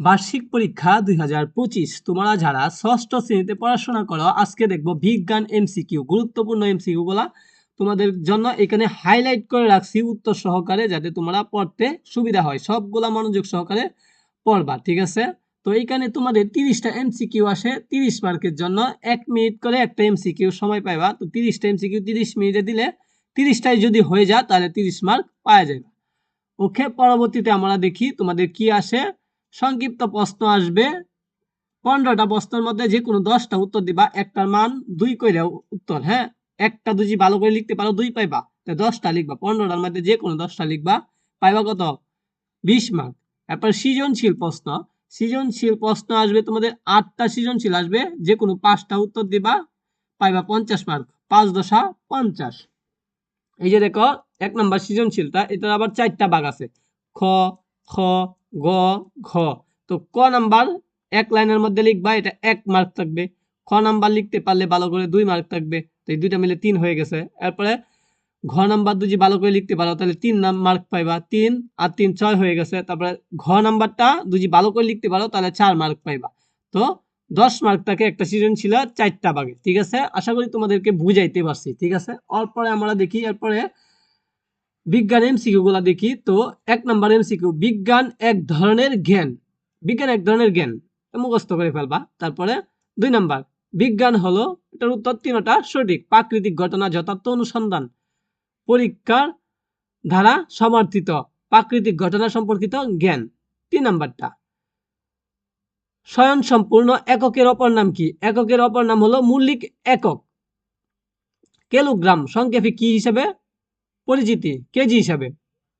বার্ষিক পরীক্ষা 2025 তোমরা যারা ষষ্ঠ শ্রেণীতে পড়াশোনা করো আজকে দেখবো বিজ্ঞান এমসিকিউ গুরুত্বপূর্ণ এমসিকিউ গুলা তোমাদের জন্য এখানে হাইলাইট করে রাখছি উত্তর সহকারে যাতে তোমরা পড়তে সুবিধা হয় সবগুলা মনোযোগ সহকারে পড়বা ঠিক আছে। তো এইখানে তোমাদের 30টা এমসিকিউ আসে 30 মার্কের জন্য 1 মিনিট করে একটা এমসিকিউ সময় পাইবা। তো 30টা এমসিকিউ 30 মিনিটে দিলে 30টাই যদি হয়ে যায় তাহলে 30 মার্ক পাওয়া যাবে। ওকে, পরবর্তীতে আমরা দেখি তোমাদের কি আসে। সংক্ষিপ্ত প্রশ্ন আসবে 15টা প্রশ্নের মধ্যে যে কোনো 10টা উত্তর দিবা, একটার মান 2 করে উত্তর। হ্যাঁ, একটা যদি ভালো করে লিখতে পারো 2 পাইবা, তো 10টা লিখবা, 15টার মধ্যে যে কোনো 10টা লিখবা, পাইবা কত? 20 মার্ক। এরপর সৃজনশীল প্রশ্ন, সৃজনশীল প্রশ্ন আসবে তোমাদের 8টা সৃজনশীল আসবে, যে কোনো 5টা উত্তর দিবা, পাইবা 50 মার্ক, 5 দশা 50। এই যে দেখো 1 নম্বর সৃজনশীলটা, এটার আবার 4টা ভাগ আছে, খ খ গ ঘ। তো ক নাম্বার 1 লাইনের মধ্যে লিখবা, এটা 1 মার্ক থাকবে। খ নাম্বার লিখতে পারলে ভালো করে 2 মার্ক থাকবে, তো এই দুইটা মিলে 3 হয়ে গেছে। এরপরে ঘ নাম্বার যদি ভালো করে লিখতে পারো তাহলে 3 মার্ক পাইবা, 3 আর 3 6 হয়ে গেছে। তারপরে ঘ নাম্বারটা যদি ভালো করে লিখতে পারো তাহলে 4 মার্ক পাইবা। তো 10 মার্ক থাকে একটা সৃজনশীল 4টা ভাগে, ঠিক আছে। আশা করি তোমাদেরকে বুঝাইতে পারছি, ঠিক আছে। এরপরে আমরা দেখি এরপরে বিজ্ঞান এমসিকিউ গুলা দেখি। তো 1 নাম্বার এমসিকিউ, বিজ্ঞান এক ধরনের জ্ঞান, বিজ্ঞান এক ধরনের জ্ঞান মুখস্থ করে ফেলবা। তারপরে 2 নাম্বার, বিজ্ঞান হলো, এটার উত্তর 3টা সঠিক, প্রাকৃতিক ঘটনা যথার্থ অনুসন্ধান, পরীক্ষার দ্বারা সমর্থিত প্রাকৃতিক ঘটনা সম্পর্কিত জ্ঞান। 3 নাম্বারটা, স্বয়ংসম্পূর্ণ এককের অপর নাম কি? এককের অপর নাম হলো মৌলিক একক। কিলোগ্রাম সংক্ষেপে কি হিসাবে পরিচিতি? কেজি হিসাবে।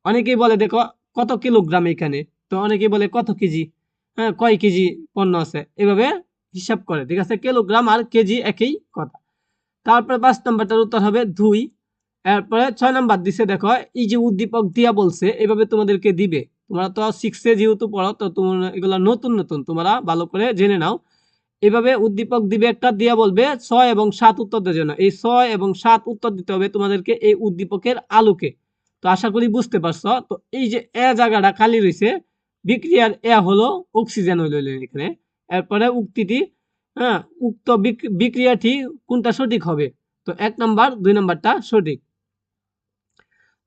অনেকেই বলে দেখো কত কিলোগ্রাম এখানে, তো অনেকেই বলে কত কেজি, হ্যাঁ কয় কেজি পণ্য আছে, এভাবে হিসাব করে, ঠিক আছে। কিলোগ্রাম আর কেজি একই কথা। তারপরে 5 নাম্বারটার উত্তর হবে 2। এরপরে 6 নাম্বার দিছে, দেখো এই যে উদ্দীপক দিয়া বলছে এভাবে তোমাদেরকে দিবে। তোমরা তো 6 যেহেতু পড়ো, তো তোমরা এগুলা নতুন নতুন তোমরা ভালো করে জেনে নাও। এভাবে উদ্দীপক দিবে একটা, দিয়া বলবে 6 এবং 7 উত্তর দেওয়ার জন্য। এই 6 এবং 7 উত্তর দিতে হবে তোমাদেরকে এই উদ্দীপকের আলোকে। তো আশা করি বুঝতে পারছো। তো এই যে এ জায়গাটা খালি রয়েছে, বিক্রিয়ার এ হলো অক্সিজেন হইল এখানে। এরপরে উক্তিটি, হ্যাঁ উক্ত বিক্রিয়াটি কোনটা সঠিক হবে? তো 1 নাম্বার 2 নাম্বারটা সঠিক।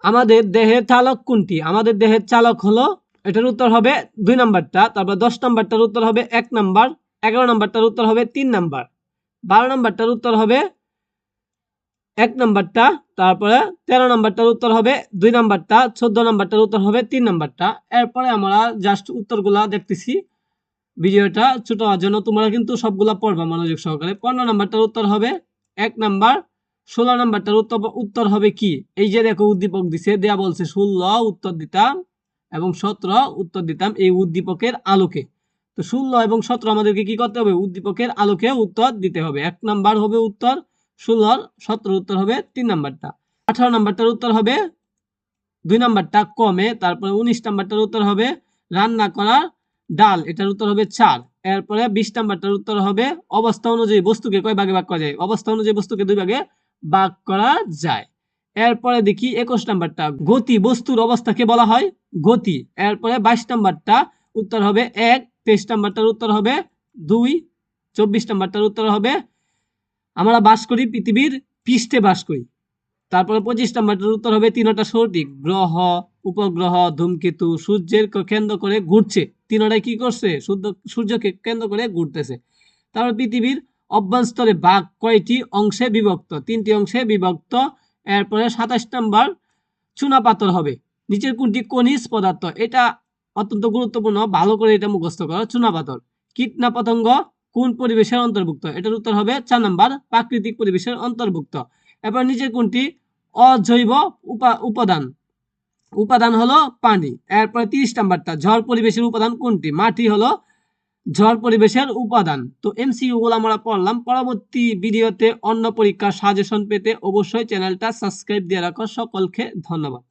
আমাদের দেহের চালক কোনটি? আমাদের দেহের চালক হলো, এটার উত্তর হবে 2 নাম্বারটা। তারপর 10 নাম্বারটার উত্তর হবে 1 নাম্বার, 11 নাম্বারটার উত্তর হবে 3 নাম্বার, 12 নাম্বারটার উত্তর হবে 1 নাম্বারটা, তারপরে 13 নাম্বারটার উত্তর হবে 2 নাম্বারটা, 14 নাম্বারটার উত্তর হবে 3 নাম্বারটা। এরপরে আমরা জাস্ট উত্তরগুলা দেখতেছি, ভিডিওটা ছোট হওয়ার জন্য তোমরা কিন্তু সবগুলা পড়বা মনোযোগ সহকারে। 15 নাম্বারটার উত্তর হবে 1 নাম্বার, 16 নাম্বারটার উত্তর হবে কি? এই যে দেখো উদ্দীপক দিছে, দেয়া বলছে 16 উত্তর দিতাম এবং 17 উত্তর দিতাম এই উদ্দীপকের আলোকে। তো 16 এবং 17 আমাদেরকে কি করতে হবে? উদ্দীপকের আলোকে উত্তর দিতে হবে। 1 নাম্বার হবে উত্তর 16, 17 উত্তর হবে 3 নাম্বারটা। 18 নাম্বারটার উত্তর হবে 2 নাম্বারটা কমে। তারপরে 19 নাম্বারটার উত্তর হবে রান্না করা ডাল, এটার উত্তর হবে 4। এরপরে 20 নাম্বারটার উত্তর হবে অবস্থা অনুযায়ী বস্তুকে কয় ভাগে ভাগ করা যায়? অবস্থা অনুযায়ী বস্তুকে 2 ভাগে ভাগ করা যায়। এরপরে দেখি 21 নাম্বারটা, গতি বস্তুর অবস্থাকে বলা হয় গতি। এরপরে 22 নাম্বারটা উত্তর হবে 1, 23 নাম্বারটার উত্তর হবে 2, 24 নাম্বারটার উত্তর হবে আমরা বাস করি পৃথিবীর পৃষ্ঠে বাস করি। তারপরে 25 নাম্বারটার উত্তর হবে 3টা সঠিক, গ্রহ, উপগ্রহ, ধূমকেতু সূর্যের কেন্দ্র করে ঘুরছে। 3টাই কি করছে? সূর্যকে কেন্দ্র করে ঘুরতেছে। তারপর পৃথিবীর অভ্যন্তরে ভাগ কয়টি অংশে বিভক্ত? 3টি অংশে বিভক্ত। এরপরে 27 নাম্বার, চুনাপাথর হবে নিচের কোনটি খনিজ পদার্থ? এটা অত্যন্ত গুরুত্বপূর্ণ, ভালো করে এটা মুখস্থ করো। চুনাপাথর কীটনাপতঙ্গ কোন পরিবেশের অন্তর্ভুক্ত? এটার উত্তর হবে 4 নাম্বার, প্রাকৃতিক পরিবেশের অন্তর্ভুক্ত। এরপর নিচের কোনটি অজৈব উপাদান? উপাদান হলো পানি। এরপরে 30 নাম্বারটা, ঝড় পরিবেশের উপাদান কোনটি? মাটি হলো ঝড় পরিবেশের উপাদান। তো এমসিকিউ গুলো আমরা পড়লাম। পরবর্তী ভিডিওতে অন্য পরীক্ষার সাজেশন পেতে অবশ্যই চ্যানেলটা সাবস্ক্রাইব দিয়ে রাখো। সকলকে ধন্যবাদ।